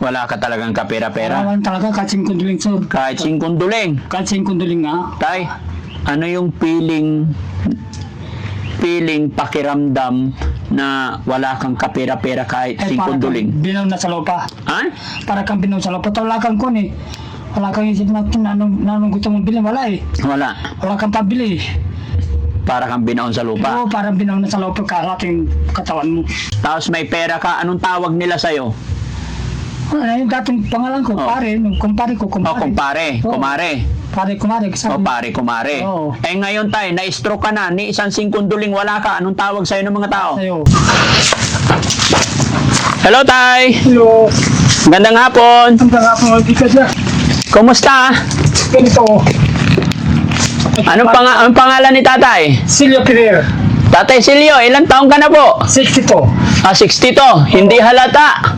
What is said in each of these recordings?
Wala ka talagang kapera-pera? Wala talaga, kahit singkunduling, sir. Kahit singkunduling. Kahit singkunduling nga. Tay, ano yung feeling pakiramdam na wala kang kapera-pera kahit Para singkunduling? kang binaw na sa lupa. Ha? Para kang binaw sa lupa. Wala kang kun eh. Wala kang isip natin na anong gusto mong bilhin. Wala eh. Wala. Wala kang pabili. Para kang binaon sa lupa. Oo, parang binaw na sa lupa kalating katawan mo. Tapos may pera ka, anong tawag nila sa'yo? Ano yung dating pangalan ko, Oh. pare. Nung kumpare ko, O, kumpare. kumpare, Oo. kumare. Pare, kumare. O, pare, kumare. Oo. Eh ngayon tayo, na-stroke ka na, ni isang singkunduling wala ka, anong tawag sa'yo ng mga tao? Sa'yo. Hello, Tay! Hello. Gandang hapon! Ang nga po, hindi ka siya. Kumusta? Ganito. Anong pangalan ni Tatay? Silvio Pereira. Tatay Silio, ilang taong ka na po? 62. 60 to, hindi halata.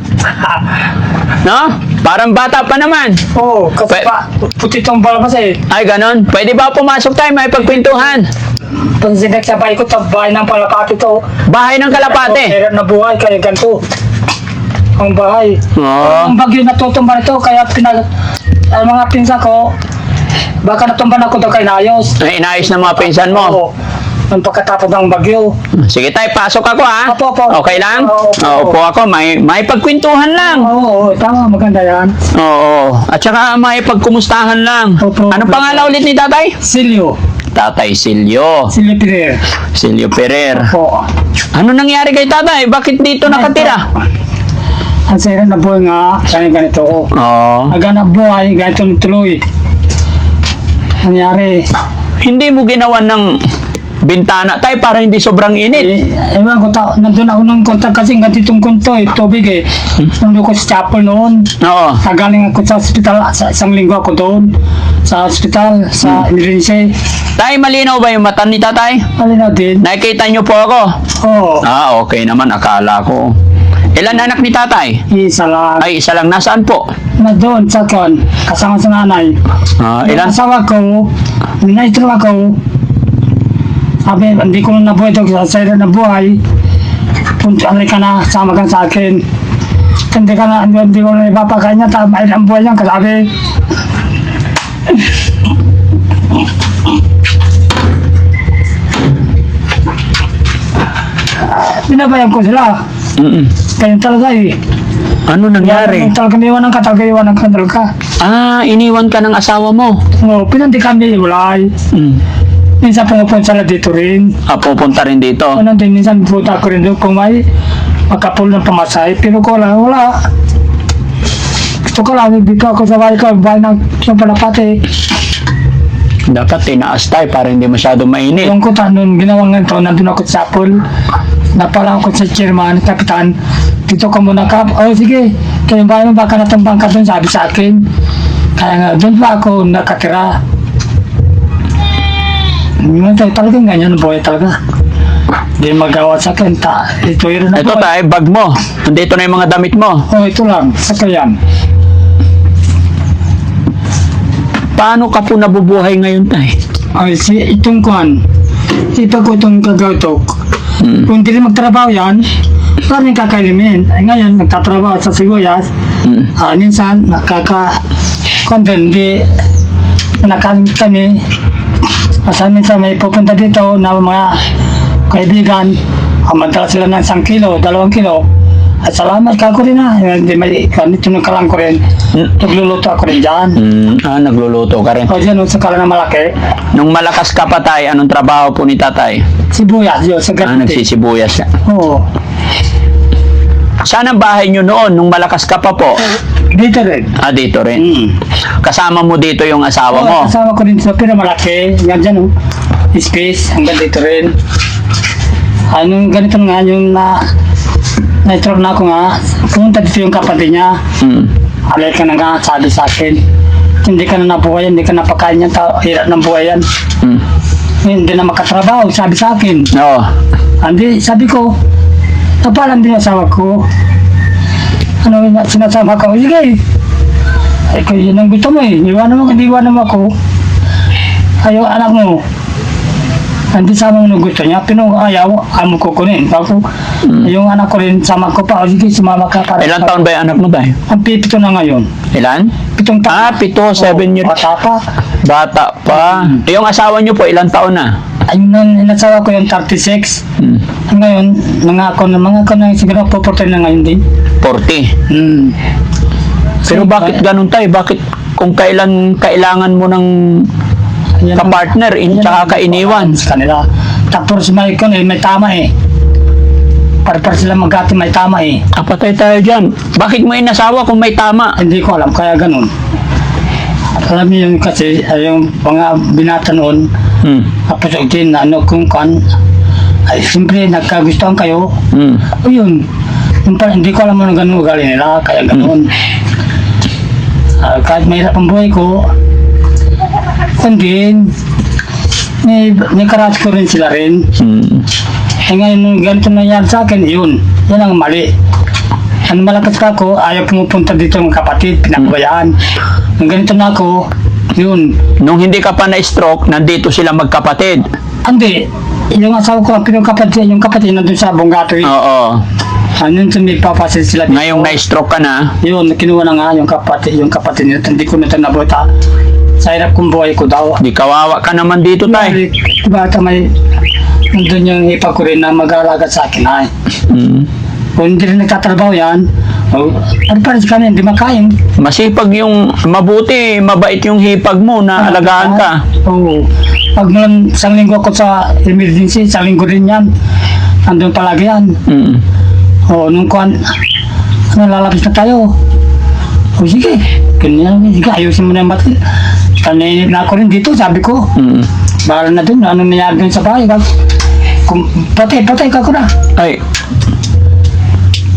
No? Parang bata pa naman. Oo, kasi pa, puti itong balabas eh. Ay, ganon. Pwede ba pumasok tayo, may pagpintuhan? Pag sinagsabay ko, tabay ng palapati to. Bahay ng kalapate. Pero nabuhay, kaya ganito. Ang bahay. Oo. Ang bagyo natutumba nito, kaya ang mga pinsa ko, baka natumba na ko ito kay Nayos. Ay, inayos ng mga pinsan mo. Oo. Ang pagkatapos ng bagyo. Sige tayo, pasok ako ha. Opo, opo. Okay lang? Oo, Upo ako, may pagkwentuhan lang. Oo, tama, maganda yan. Oo. At saka may pagkumustahan lang. Opo. Anong pangalan ulit ni Tatay? Silvio. Tatay Silio. Silvio Pereira. Silio Perer. Oo. Ano nangyari kay Tatay? Bakit dito nakatira? Ang sira na buhay nga, kaya ganito ko. Oo. Naganap buhay, ganito tuloy. Nangyari. Hindi mo ginawan ng bintana tayo para hindi sobrang init. Ewan ko, nandun ako nung kontak kasi ganitong kunto eh, tubig eh. Nandun ko sa chapel noon. Oo. Nagaling ako sa ospital, sa isang linggo ako doon. Sa ospital, sa emergency. Tay, malinaw ba yung mata ni Tatay? Alin na din. Nakikita niyo po ako? Oo. Ah, okay naman. Akala ko. Ilan anak ni Tatay? Isa lang. Ay, isa lang. Nasaan po? Na doon sa kon, kasama sa nanay. Ah, Yung ilan? asawa ko, naitro ako. Sabi, hindi ko na nabuhay ito sa sira na buhay. Punta ka na, sama ka sa akin. Hindi ka na, hindi ko na ipapakain niya, tama ilang buhay niya, kasabi. Binabayan ko sila. Mm-mm. Kaya talaga eh. Ano nangyari? Talaga may iwanan ka, talaga iwanan ka talaga. Ah, iniwan ka ng asawa mo. Oo, pinanti kami, walay. Mm. Minsan pumupunta sila dito rin. Ah, pupunta rin dito. Ano din, minsan pupunta ako rin doon kung may makapul ng pamasay. Pero ko lang, wala. Gusto ko lang, dito ako sa bahay ko, bahay ng palapate. Dapat tinaas tayo para hindi masyado mainit. Yung ko tanong, ginawang ganito, nandun ako sa Apple. Napala ako sa chairman, kapitan. Dito ka muna ka. Oh, sige. Kaya bahay mo, baka natumbang ka doon, sabi sa akin. Kaya nga, doon pa ako nakatira. Talagang ganyan ang buhay talaga. Hindi magawa sa akin. Ito yun na Ito tayo, bag mo. Nandito na yung mga damit mo. Oh, ito lang. Saka yan. Paano ka po nabubuhay ngayon tayo? Ay, itong kuhan. Ito ko itong kagawtok. Kung hindi magtrabaho yan, parang kakailimin. Ay, ngayon, nagtatrabaho sa sibuyas. Minsan, kuhan di nakalimit kami. Kasi minsan may pupunta dito na mga kaibigan. Madala sila ng 1 kilo, 2 kilo. At salamat ka ko rin ha. Hindi may tinungkalan ko rin. Nagluluto ako rin dyan. Nagluluto ka rin. O dyan, sa kala na malaki. Nung malakas ka pa tayo, anong trabaho po ni Tatay? Sibuyas yun, sa gati. Nagsisibuyas siya. Oo. Saan ang bahay nyo noon nung malakas ka pa po? Dito rin. Ah, dito rin. Kasama mo dito yung asawa mo? Kasama ko rin sa pero malaki. Yan dyan, oh. Space, hanggang dito rin. Anong ganito nga, yung na-truck na ako nga, pumunta dito yung kapatid niya. Alay ka na nga, sabi sa akin. Hindi ka na nabuhay, hindi ka napakain yan, hirap ng buhay yan. Hindi na makatrabaho, sabi sa akin. Oo. Hindi, sabi ko, napalam din yung asawa ko. Ano sinasama ko? Sige. Ay, kaya yun ang gusto mo eh. Iwanan mo ako. Ayaw anak mo. Hindi sama mo gusto niya, pero ayaw, amo ko kunin. Ako, yung anak ko rin, sama ko pa, o sige, sumama ka para. Ilan taon ba yung anak mo tayo? Ang pipito na ngayon. Ilan? 7 taon. Ah, 7, 7 years. Bata pa. Bata pa. Yung asawa niyo po, ilang taon na? Ayun na, inasawa ko yung 36. Hmm. Ngayon, mga ako na siguro puportay na ngayon din. 40. Pero bakit ganun tayo? Bakit kung kailangan mo ng kapartner, tsaka kainiwan? Sa kanila. Tapos may tama eh. Para sila magkati may tama eh. Patay tayo dyan. Bakit mo inasawa kung may tama? Hindi ko alam, kaya ganun. Alam niyo yun kasi, yung mga binata noon, tapos din, kung kan, ay siyempre nagkagustuhan kayo. O yun, hindi ko alam mo na ganun ugali nila, kaya ganun. Kahit mahirap ang buhay ko, kundi, may karas ko rin sila rin. Ngayon, nung ganito nangyari sa akin, yun ang mali. Ano malakas ka ako, ayaw pumupunta dito ng kapatid, pinabayaan. Nung ganito na ako, yun. Nung hindi ka pa na-stroke, nandito sila magkapatid. Hindi, yung asawa ko, yung kapatid nandun sa Bongato. Oo. Ano yung may papasil sila dito. Ngayong na-stroke ka na, Yun, kinuha na nga yung kapatid nito. Hindi ko nito nabuta. Sa hirap kong buhay ko daw. di kawawa ka naman dito tayo. Diba, may nandun yung ipa ko rin na mag-aalaga sa akin ay. Kung hindi rin nagtatrabaho yan, ano pa rin kami, hindi makain. Masipag yung, mabuti, mabait yung hipag mo na alagaan ka. Oo. Pag naman isang linggo ako sa emergency, isang linggo rin yan. Andun palagi yan. Oo, nung kuhan, lalabas na tayo. O sige, ganyan, sige, ayusin mo na yung batil. Kanina na ako rin dito, sabi ko. Bahala na dun, ano nangyari dun sa bahay. Kung patay ka ko na. Ay,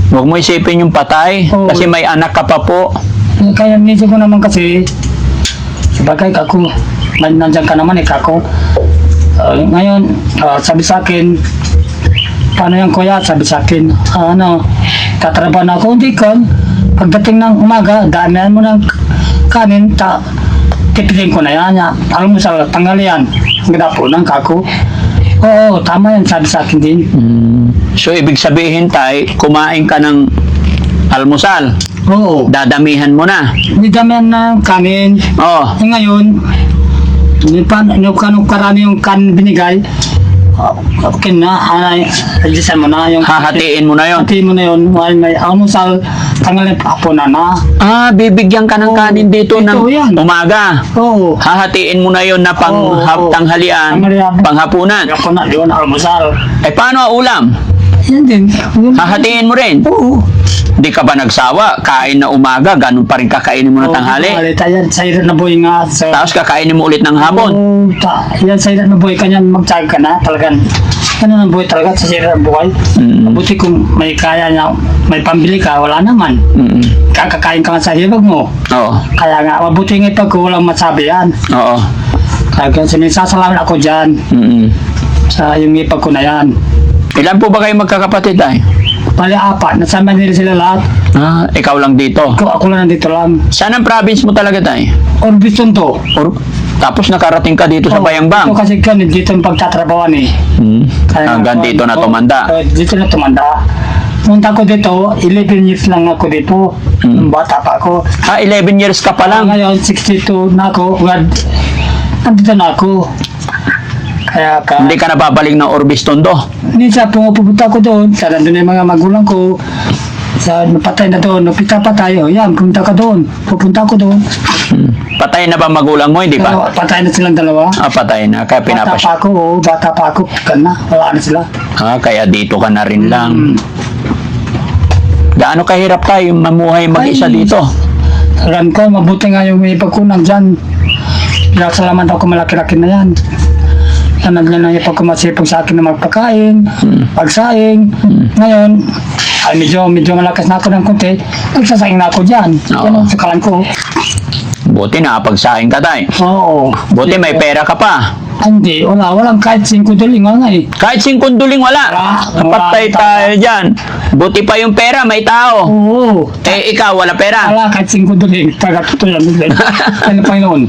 huwag mo isipin yung patay, Oo. kasi may anak ka pa po. Kaya minsan ko naman kasi, sabagay kako, nandyan ka naman kako. Ngayon, sabi sa akin, paano yan kuya? Sabi sa akin, tatrabaho na ako. Hindi ko, pagdating ng umaga, damihan mo ng kanin, tipitin ko na yan. Alam mo sa tanghalian, gadapo ng kako. Oo, tama yan, sabi sa akin din. So, ibig sabihin tay, kumain ka ng almusal, Oo, dadamihan mo na. hindi damihan ng kanin. Oh, Ngayon, hindi pa, karami yung kanin binigay. Okay na, alisan mo na yung hahatiin mo na yon. hati mo na yun, may almusal, tanggalin pa po na. Bibigyan ka ng kanin dito ito ng yan. umaga. Oo. Hahatiin mo na yon na Oo. tanghalian, Tanghalian. panghapunan. Ako na yun, almusal. Paano ang ulam? Yan din. Hahatiin mo rin. Oo. Di ka ba nagsawa? Kain na umaga, ganun pa rin kakainin mo na tanghali. Yan, sa hirap na buhay nga. Tapos kakainin mo ulit ng hapon. Yan, sa hirap na buhay ka niyan, magtsaga ka na, talagang. Ano ang buhay talaga sa hirap na buhay. Mabuti kung may kaya niya, may pambili ka, wala naman. Kakakain ka nga sa hirap mo. Oo. Kaya nga, mabuti nga pag walang masabi yan. Oo. Kaya sinisasalamin ako dyan sa yung ipag ko na yan. Ilan po ba kayo magkakapatid ay? Bali 4, nasa Manila sila lahat. Ikaw lang dito. Ako lang nandito lang. Saan ang province mo talaga tay? Orbison to. Tapos nakarating ka dito sa Bayangbang. Ito kasi kan dito ang pagtatrabawan eh. Hanggang dito na tumanda. Dito na tumanda. Punta ko dito, 11 years lang ako dito. Nung bata pa ako. 11 years ka pa lang. Ngayon, 62 na ako. Nandito na ako. Kaya Hindi ka na babalik ng Orbis Tondo. minsan pumunta ko doon, sa nandun yung mga magulang ko, sa napatay na doon, napita pa tayo, yan, pumunta ka doon, pupunta ko doon. Patay na ba magulang mo? Hindi Pero pa? patay na silang dalawa. Patay na. Kaya Bata pa ako, na, wala na sila. Kaya dito ka na rin lang. Gaano kahirap tayo mamuhay mag-isa Ay. dito? Alam ko, mabuti nga yung may pagkunang dyan. Pinasalaman ako malaki-laki na yan. Tanad lang na yung pagkumasipag sa akin na magpakain, pagsaing. Ngayon, ay medyo malakas na ako ng konti, nagsasaing na ako dyan. Oo. Yan ang sakalan ko. Buti nakapagsaing ka tayo. Oo. Buti may pera ka pa. Hindi, walang kahit 5 duling nga eh. Kahit singkunduling wala. Patay tayo dyan. Buti pa yung pera, may tao. Oo. Ikaw, wala pera. Wala kahit 5 duling. Taga-tuto yan. Ano Panginoon?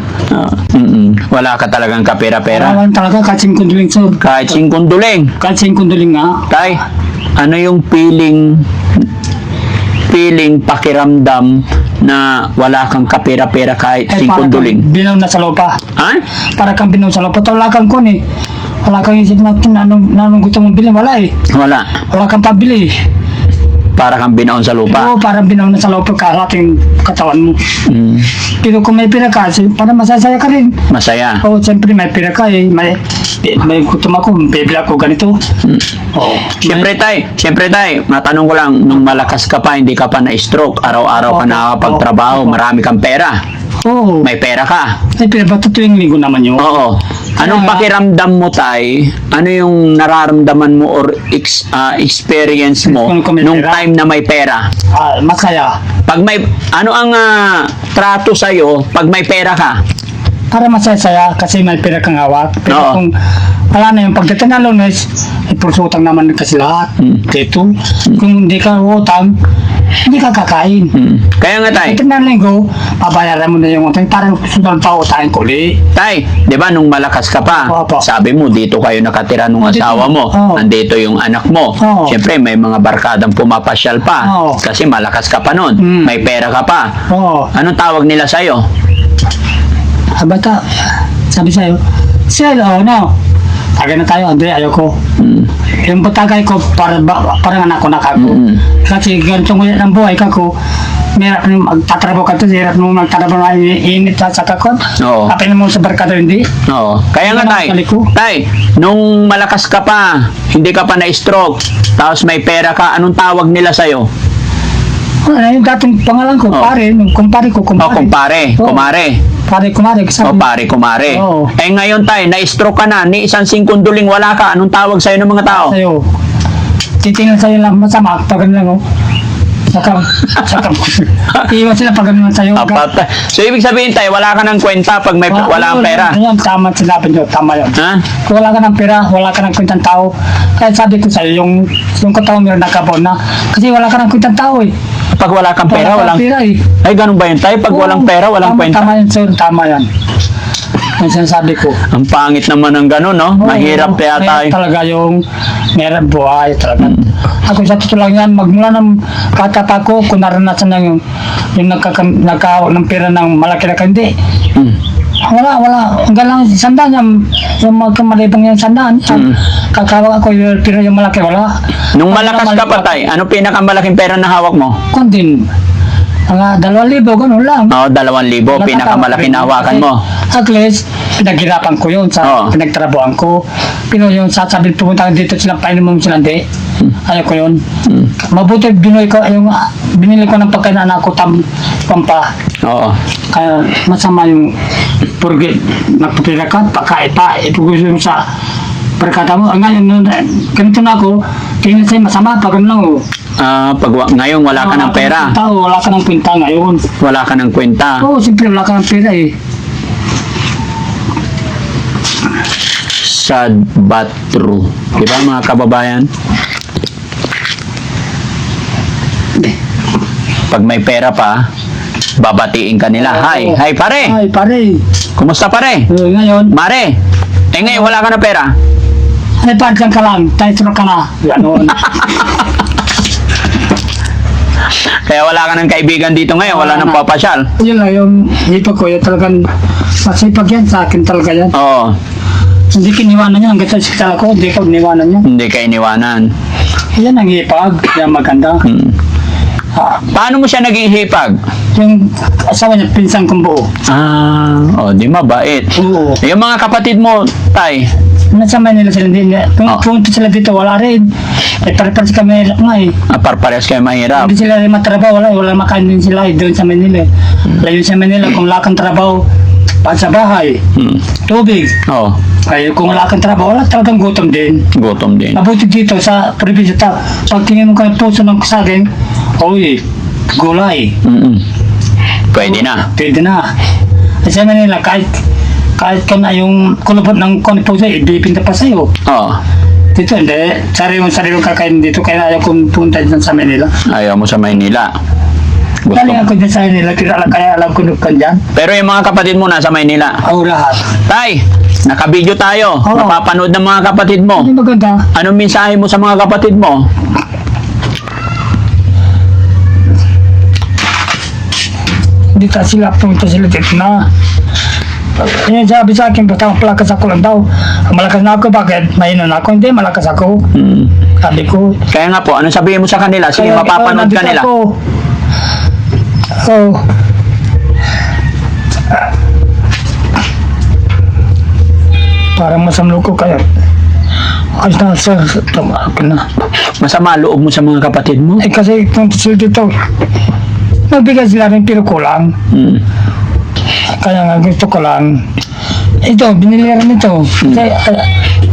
Wala ka talagang kapera-pera. Wala talaga kahit singkunduling, sir. Kahit singkunduling. Kahit singkunduling nga. Tay, ano yung feeling pakiramdam na wala kang kapera-pera kahit Ay, para kang singkunduling? binaw na sa lupa. Ha? Para kang binaw sa lupa. Wala kang kun eh. Wala kang isip natin na anong gusto mong bilhin. Wala eh. Wala. Wala kang pabili. Para kang binaon sa lupa. Oo, parang binaw na sa lupa karating katawan mo. Mm, Pero kung may pira ka, para masasaya ka rin. masaya. Oo, siyempre may pira ka eh. May gutom ako, bibili ako ganito. Oo. Siyempre tay, matanong ko lang, nung malakas ka pa, hindi ka pa na-stroke, araw-araw ka Opo. nakakapagtrabaho, Opo. marami kang pera, Oo. may pera ka. May pira ba ito tuwing linggo naman yun? Oo. Anong Kaya nga. pakiramdam mo, tay? Ano yung nararamdaman mo or experience mo Kung may nung pera? time na may pera? Masaya. Pag may, ano ang trato sa'yo pag may pera ka? Para masaya-saya kasi may pira kang hawak. Pero Oo. kung wala na yung pagdating ng Lunes, ipulsutang naman kasi lahat. Dito. Kung hindi ka utang, hindi ka kakain. Kaya nga, tay, Pagdating ng Linggo, pabayaran mo na yung utang para sunod pa utangin ko ulit. tay, di ba nung malakas ka pa, Opo. sabi mo, dito kayo nakatira nung Dito. asawa mo, Oo. nandito yung anak mo. Oo. Siyempre, may mga barkadang pumapasyal pa, Oo. kasi malakas ka pa nun, Mm. may pera ka pa. Oo. Anong tawag nila sa'yo? Bata, sabi sa'yo, Sel, no. Tagay na tayo, hindi, ayoko. Yung patagay ko, parang anak ko na kako. Kasi ganito ngayon ang buhay kako, merap nung magtatrabaho ka to, hirap nung magtatrabaho na init sa kakon. Oo. Kapin mo sa barkada, hindi. Oo. Kaya nga, Wala tay, nang kaliko. tay, nung malakas ka pa, hindi ka pa na-stroke, tapos may pera ka, anong tawag nila sa'yo? Yung dating pangalan ko, Oo. pare, nung kumpare ko, O, kumpare. kumpare, Oo. kumare. Pare, kumare. O, Sabi, pare, kumare. Oo. Eh, ngayon, tay, na-stroke ka na, ni isang singkunduling wala ka, anong tawag sa'yo ng mga tao? sa'yo, titingnan sa'yo lang masama, pag ano lang, oh. Saka, iwan sila pag ano lang sa'yo. Apat. So, ibig sabihin, tay, wala ka ng kwenta pag may wala kang pera. Ayun, tama sinabi nyo, tama yun. Ha? Kung wala ka ng pera, wala ka ng kwentang tao. Kaya sabi ko sa'yo, yung katao meron nakabon na. Kasi wala ka ng kwentang tao eh. Pag wala kang pera, Wala walang... kang pera eh. Ay, ganun ba yun, tay? Pag walang Oo, pera, walang tama, kwenta. Tama yan, sir. Tama yan. Yung sinasabi ko. Ang pangit naman ng ganun, no? Mahirap Oo, kaya mahirap tayo. talaga yung meron buhay talaga. Ako sa totoo lang yan, magmula ng katapa ko, kung naranasan na yung nagka ng pera ng malaki na hindi. Mm. Wala. Hanggang lang sandaan yung magkamalibang yung sandaan. Kakawa ako yung pera yung malaki, wala. Nung malakas ka pa, tay, ano pinakamalaking pera na hawak mo? Kung din, mga 2,000, ganun lang. Oo, 2,000, pinakamalaki na hawakan mo. At least, pinaghirapan ko yun sa Oo. pinagtrabuhan ko. Pero yung sasabihin pumunta dito silang painom mo sila, hindi. Ayaw ko yun. Mabuti binili ko ng pagkain na anak ko pampa. Oo. Kaya masama yung purge nagpapira ka, pagkain pa, ipag-gusto mo sa barkada mo. Ngayon, ganito na ako, tingin sa'yo masama, pag ano lang, oh. Ngayon wala ka ng pera. Wala ka ng kwenta ngayon. Wala ka ng kwenta. Oo, siyempre wala ka ng pera eh. Sad but true. Di ba mga kababayan? Pag may pera pa, babatiin ka nila. Hi, hi pare. Ay, pare. Kumusta pare? Ngayon, Mare. Eh ngayon wala ka ng pera. ay padlang ka lang, tayo ka na. Ganon. Kaya wala ka ng kaibigan dito ngayon, wala nang papasyal. Yun lang yung hipag ko, yun talagang masipag yan sa akin talaga yan. Oo, Hindi kiniwanan niya, hanggang sa hospital ako, hindi ko iniwanan niya. hindi ka iniwanan. Yan ang hipag, yan maganda. Paano mo siya naging hipag? Yung asawa niya, pinsang kong buo. Di mabait. Oo. Yung mga kapatid mo, tay, Nasa Manila sila din. Kung punta sila dito, wala rin. Eh, pare-pares kami nga eh. parehas kayo mahirap. Hindi sila rin matrabaho, wala makain din sila eh, doon sa Manila. Layo sa Manila, kung wala kang trabaho, pa sa bahay, tubig. Oo, Ay, kung wala kang trabaho, wala talagang gutom din. gutom din. Mabuti dito sa probinsya, pag tingin mo ka puso ng saging, oy, gulay, Pwede na. pwede na. At sa Manila, kahit ka na yung kulubot ng konipuso, ibibinta pa sa'yo. Oo, Dito, hindi. Sariling kakain dito, kaya ayaw kong punta dyan sa Manila. ayaw mo sa Maynila. Gusto. Galing ako dyan sa nila, kaya alam ko nung dyan. Pero yung mga kapatid mo nasa Maynila. Oo, lahat. Tay, nakabidyo tayo. Oo. Mapapanood ng mga kapatid mo. Hindi maganda. Anong mensahe mo sa mga kapatid mo? Hindi ta sila, punta sila dito na. Yan sabi sa akin, basta malakas ako lang daw. Malakas na ako, bakit? Mahina na ako, hindi, malakas ako. Hmm. Sabi ko. Kaya nga po, anong sabihin mo sa kanila? Sige, Kaya, mapapanood ka nandito nila. ako. Oo. Parang masamlo ko kaya. Ayos na, sir. Tama na. Masama loob mo sa mga kapatid mo? Eh kasi kung sila dito, magbigay sila rin pero kulang. Hmm. Kaya nga gusto ko lang. Ito, binili rin ito. Kasi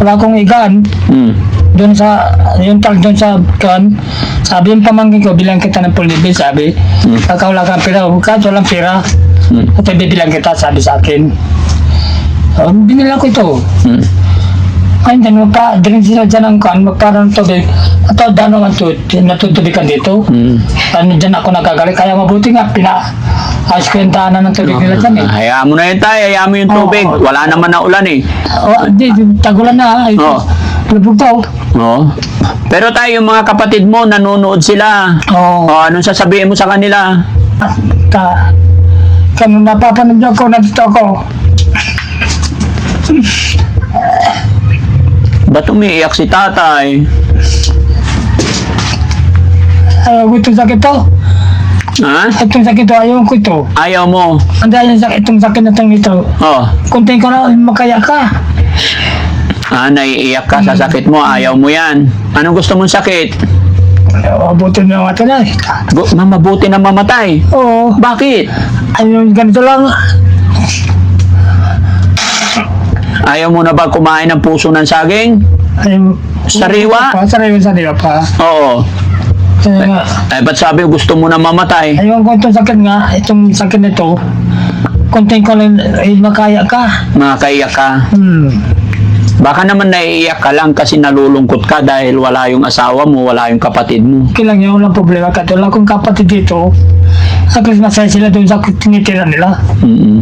wala akong igaan. Hmm. Doon sa, yung tag doon sa kan, sabi yung pamangkin ko, bilang kita ng pulibil, sabi, pagka wala kang pera, kahit walang pera, at bibilang kita, sabi sa akin. Binila ko ito. Hmm. Ay, hindi, drink sila dyan ng kan, magparang tubig. At dano man natutubigan dito. Hmm. Ano dyan ako nagagaling, kaya mabuti nga, ayos ko yung tahanan ng tubig nila dyan eh. Hayaan mo na yun tayo, hayaan mo yung tubig. Oo. Wala naman na ulan eh. Di, tagulan na, ay, Oo. lubog daw. Oo. Pero tayo, yung mga kapatid mo, nanonood sila. Oo. Anong sasabihin mo sa kanila? Kaya napapanood niyo ako, nandito ako. Ba't umiiyak si tatay? Ayaw ko itong sakit to. Ha? Itong sakit to, ayaw ko ito. Ayaw mo? Ang dahil itong sakit na itong ito. Oh. Kunting ko na, makaya ka. Naiiyak ka sa sakit mo, ayaw mo yan. Anong gusto mong sakit? Abuti na mga tanay. Mabuti na mamatay. Oo. Bakit? Ayun, ganito lang. Ayaw mo na ba kumain ng puso ng saging? Ayun. Sariwa? Sariwa pa. Oo. Kaya nga, Ba't sabi gusto mo na mamatay? ayun ko itong sakit nga, itong sakit nito. Kunting ko lang, makaya ka. Makakaiyak ka. Baka naman naiiyak ka lang kasi nalulungkot ka dahil wala yung asawa mo, wala yung kapatid mo. Kailang yun lang problema ka. Wala akong kapatid dito. At least masaya sila doon sa tinitira nila. Mm.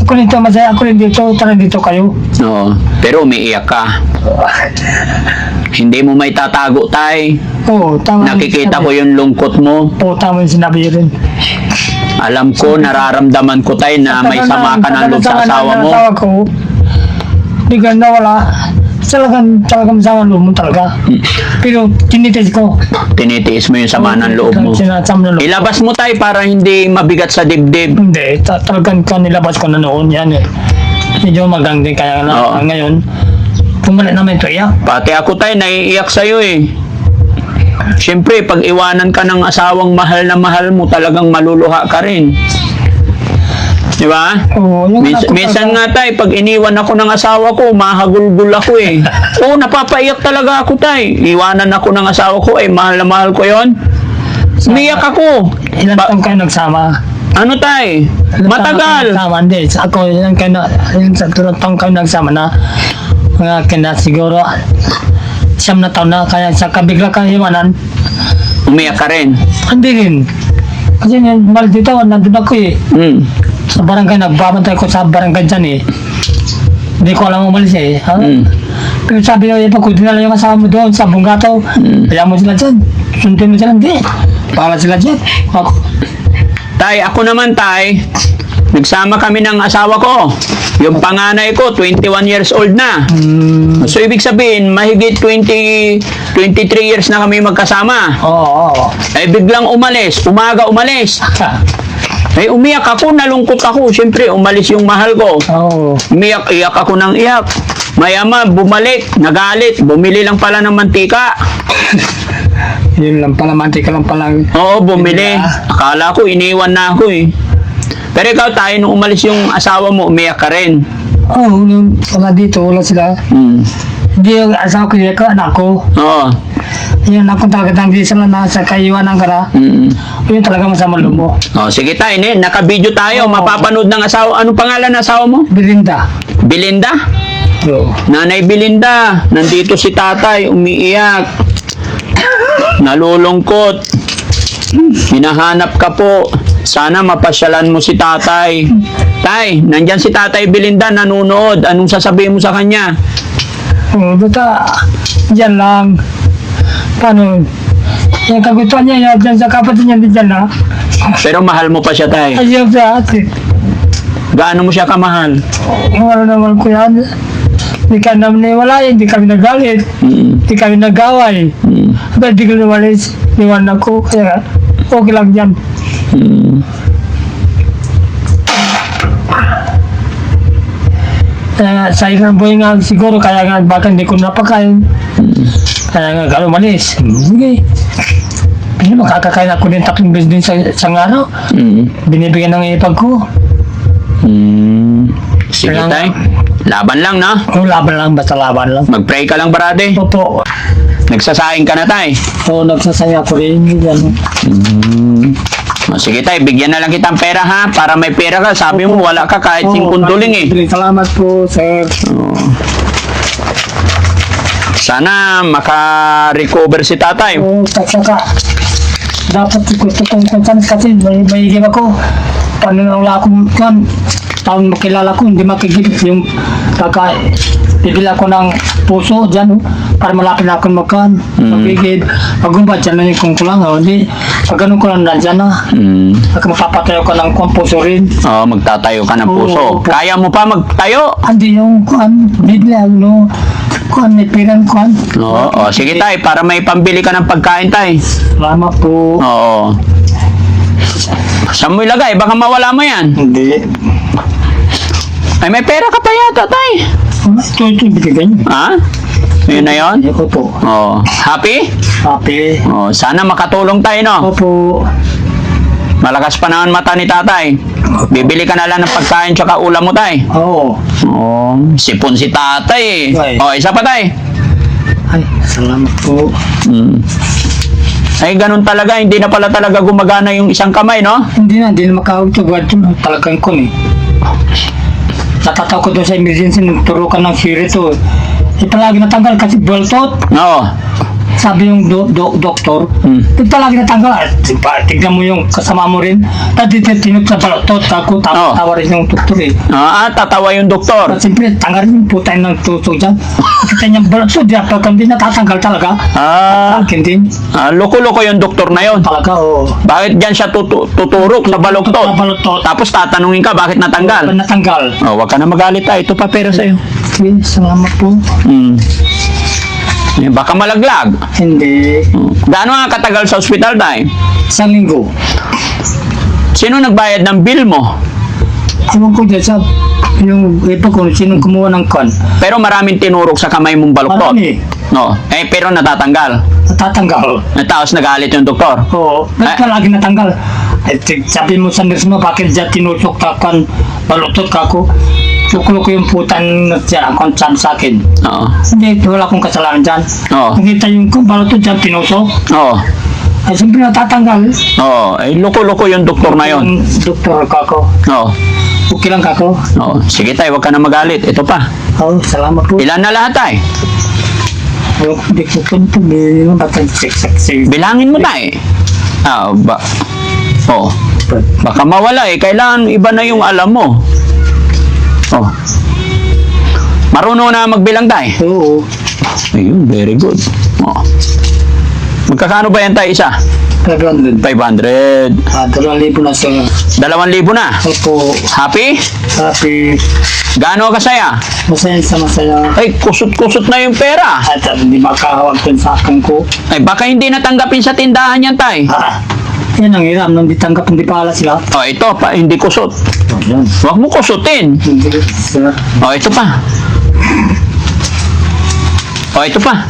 Ako nito masaya, ako rin dito, tara dito kayo. Oo. Pero umiiyak ka. Hindi mo may tatago, tay. Oo, tama. Nakikita ko yung lungkot mo. Oo, tama yung sinabi yun rin. Alam ko, nararamdaman ko, tay, na may sama ka ng loob sa asawa mo. Asawa ko, di ganda wala. Talagang sama ng loob mo talaga. Pero tinitis ko. Tinitiis mo yung sama ng loob mo. Sinasama ng loob. Ilabas mo, tay, para hindi mabigat sa dibdib. Hindi, talagang nilabas ko na noon yan eh. Medyo magang din kaya Oo. na ngayon. Pumalik naman ito, iyak. Pati ako, tay, naiiyak sa'yo eh. Siyempre, pag iwanan ka ng asawang mahal na mahal mo, talagang maluluha ka rin. Di ba? Oo, yung anak ko Minsan talaga- nga, tay, pag iniwan ako ng asawa ko, mahagulgul ako eh. Oo, napapaiyak talaga ako, tay. Iwanan ako ng asawa ko, mahal na mahal ko yon. Umiyak ako. Ilan taong kayo nagsama? Ano, tay? Ilan taong kayo Matagal. nagsama? Hindi, ako ilan sa taong kayo nagsama na mga kina siguro 9 na taon na kaya sa kabigla kang iwanan. Umiyak ka rin. Hindi rin. Kasi mal dito, nandun ako eh. Mm. Sa barangay, nagbabantay ko sa barangay dyan eh. Hindi ko alam umalis eh. Ha? Mm. Pero sabi ko, pag dinala yung asawa mo doon sa Bungato, kaya mo sila dyan. Sundin mo sila, hindi. Para sila dyan. Ako. Tay, ako naman, tay. Nagsama kami ng asawa ko. Yung panganay ko, 21 years old na. So, ibig sabihin, mahigit 23 years na kami magkasama. Oo. Biglang umalis. Umaga umalis. Umiyak ako, nalungkot ako. Siyempre, umalis yung mahal ko. Oo. Iyak ako ng iyak. Mayama, bumalik, nagalit, bumili lang pala ng mantika. Yun lang pala, mantika lang pala. Oo, bumili. Akala ko, iniwan na ako eh. Pero ikaw, tayo, nung umalis yung asawa mo, umiyak ka rin. Oo, wala dito, wala sila. Hmm. Hindi yung asawa ko, yung anak ko. Oo. Yun ako talaga tanggi sila na sa kaiwanan ka na. Mm. Yun talaga masama loob mo. Sige tayo, naka-video tayo. Oo. Mapapanood ng asawa. Anong pangalan ng asawa mo? Belinda. Belinda? Oo. Nanay Belinda, nandito si tatay, umiiyak. Nalulungkot. Hinahanap ka po. Sana mapasyalan mo si tatay. Tay, nandyan si tatay Belinda, nanonood. Anong sasabihin mo sa kanya? Basta, dyan lang. Paano? Yung kagustuhan niya, yan dyan sa kapatid niya, dyan lang. Pero mahal mo pa siya, tay. Ayaw sa ate. Gaano mo siya kamahal? Ano naman ko yan. Hindi ka naman niwalayan, hindi kami nagalit. Hindi kami nagaway. Pero hindi ko niwalis, niwan ako. Kaya okay lang yan. Sa ilang buhay nga siguro, kaya nga baka hindi ko napakain. Kaya nga gano'n malis. Sige. Hindi makakakain ako din 3 beses din sa araw. Binibigyan ng ipag ko. Sige, Kailangan- tay. Laban lang, no? Kung laban lang, basta laban lang. Mag-pray ka lang, brade. Opo. Nagsasaing ka na, tay. Oo, nagsasaya ko rin. Yan. O, sige, tay. Bigyan na lang kitang pera, ha? Para may pera ka. Sabi mo, wala ka kahit 5 duling, eh. Salamat po, sir. Sana maka-recover si tatay. Oo, saka dapat gusto kong kontan kasi may higib ako. Paano na wala akong kan, taon makilala ko, hindi makigib yung kaka bibili ako ng puso dyan, para malapit na akong makan, magigib. Pag gumba dyan na yung kung kulang, hindi. Pag ganun ko lang nandyan na, pag mapapatayo ka ng puso rin. Oo, magtatayo ka ng puso. Oo. Kaya mo pa magtayo? Hindi yung kuan, bibili ano, kuan, may pirang kuan. Oo. O, sige, tay. Para may pambili ka ng pagkain, tay. Salamat po. Oo. Saan mo ilagay? Baka mawala mo yan. Hindi. Ay, may pera ka pa yata, tay. Ito, binigay niyo. Ha? Yun na yun? Opo. Oo. Happy? Happy. Oo. Sana makatulong tayo, no? Opo. Malakas pa naman mata ni tatay. Bibili ka na lang ng pagkain tsaka ulam mo, tay. Oo. Oo. Sipon si tatay, eh. Ay. O, isa pa, tay. Ay, salamat po. Ay, ganun talaga. Hindi na pala talaga gumagana yung isang kamay, no? Hindi na makahugtog. Talagang ko eh. Natataw ko doon sa emergency, nagturo ka ng sirito. Palagi natanggal kasi boltot. Oo. Sabi yung doktor, palagi natanggal. Tignan mo yung kasama mo rin. Tadi tinut sa boltot ako, Oo. tawa rin yung doktor eh. Tatawa yung doktor. At siyempre, tanggal rin yung putay ng tusok dyan. Kita niya boltot, di ako hindi natatanggal talaga. Akin din. Loko-loko yung doktor na yon. Talaga, oo. Bakit dyan siya tuturok sa baloktot? Sa baloktot. Tapos tatanungin ka, bakit natanggal? Natanggal. Oh, wag ka na magalit, tay. Ito pa pera sa'yo. Okay, salamat po. Eh, baka malaglag. Hindi. Gaano nga katagal sa ospital, tay? 1 linggo. Sino nagbayad ng bill mo? Ewan ko dyan sa yung iba ko, sinong kumuha ng kon. Pero maraming tinurok sa kamay mong baloktot. Marami. No. Pero natatanggal. Natatanggal. Tapos nagalit yung doktor. Oo. Ba't ka lagi natanggal? Sabi mo sa nurse mo, bakit dyan tinusok ka kan, baluktot ka ako? Sukulo ko yung putan dyan, ang konsan sa akin. Oo. Hindi, wala akong kasalanan dyan. Oo. Nakita yung baluktot dyan, tinusok. Oo. Ay, siyempre natatanggal. Oo. Eh, loko-loko yung doktor na yon. Yung doktor ka ako. Oo. Okay lang ka ako. Oo. Sige, tay. Wag ka na magalit. Ito pa. Oo, salamat po. Ilan na lahat, tay? Oo, hindi ko punto. Hindi natin siksik. Bilangin mo, tay. Oo. Baka mawala eh. Kailangan iba na yung alam mo. Oh. Marunong na magbilang, tay. Oo. Ayun, very good. Oh. Magkakano ba yan, tay, isa? 500. 500. 2,000 na sa 2,000 na. Opo. Happy? Happy. Gaano kasaya? Masaya sa masaya. Ay, kusot-kusot na yung pera. At hindi makahawag dun sa akin ko. Ay, baka hindi natanggapin sa tindahan yan, tay. Yan ang hiram. Nung di tanggap, hindi pala sila. Oh, ito pa, hindi kusot. Yan. Huwag mo kusutin. Hindi, sir. Oh, ito pa. Oh, ito pa.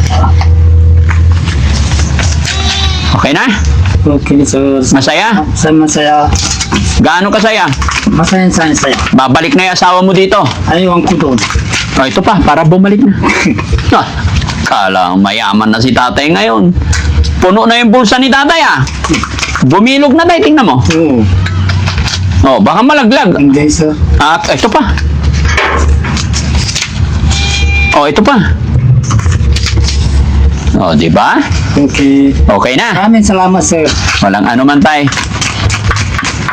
Okay na? Okay, sir. Masaya? Masaya. Gaano kasaya? Masaya sa saya. Babalik na yung asawa mo dito. Ayaw ko doon. Oh, ito pa, para bumalik na. Kala mayaman na si tatay ngayon. Puno na yung bulsa ni tatay, ah. Bumilog na tayo, tingnan mo. Oo. Oh, baka malaglag. Hindi, sir. Ito pa. Oh, ito pa. Oh, di ba? Okay. Okay na. Maraming salamat, sir. Walang ano man, tay.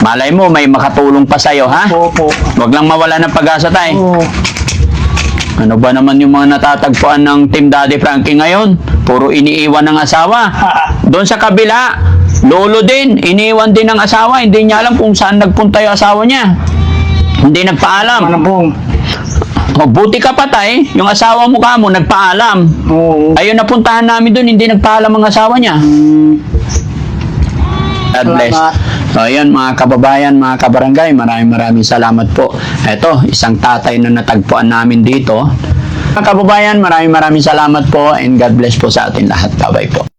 Malay mo, may makatulong pa sa'yo, ha? Opo. Huwag lang mawala ng pag-asa, tay. Oo. Ano ba naman yung mga natatagpuan ng Team Daddy Frankie ngayon? Puro iniiwan ng asawa. Doon sa kabila, lolo din, iniwan din ng asawa. Hindi niya alam kung saan nagpunta yung asawa niya. Hindi nagpaalam. Manabong. O, buti ka pa, tay. Yung asawa mo ka mo, nagpaalam. Oo. Ayun, napuntahan namin doon, hindi nagpaalam ang asawa niya. God bless. Salamat. So, ayan, mga kababayan, mga kabarangay, maraming salamat po. Ito, isang tatay na natagpuan namin dito. Mga kababayan, maraming salamat po and God bless po sa atin lahat. Bye-bye po.